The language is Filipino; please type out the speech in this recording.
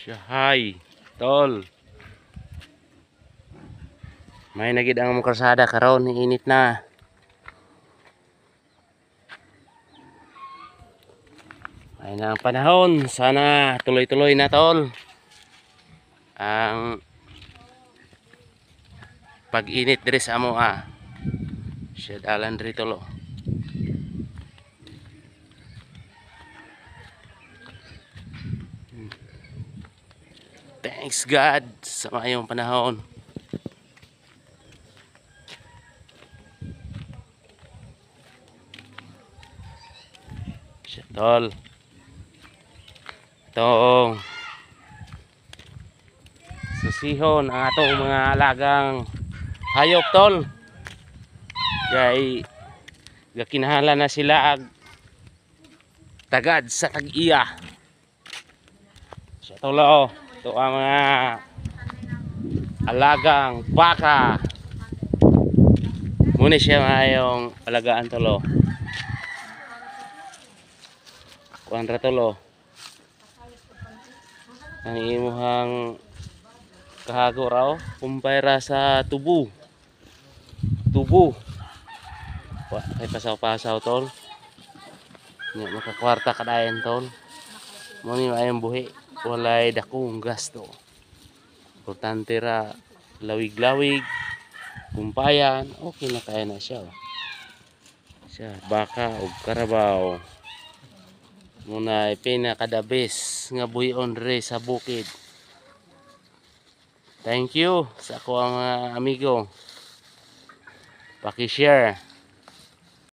Siyahay, tol. May nagid ang mong karsada karon, init na. Ay na ang panahon, sana tuloy-tuloy na tol. Ang pag-init diri sa amo Siya dalan diri tolo. Thanks God sa mayong panahon. Siya tol. Itong susihon ang atong mga alagang hayop tol. Kay gakinahala na sila ag tagad sa tag-iya. Siya tolo. Ito ang mga alagang baka. Muna siya mayong alagaan tolo. Kuan ra tolo. Ang imuhang kahago raw kumpay ra sa tubo. Kay pasaw-pasaw tol. Nya makakwarta kadayon tol. Mo ni mayong buhi, walay dakong gasto. Importante ra lawig-lawig, kumpayan, okay na kaya na siya. Siya baka ug karabaw. Muna pinakadabis nga buhion re sa bukid. Thank you sa ako mga amigo. Paki-share.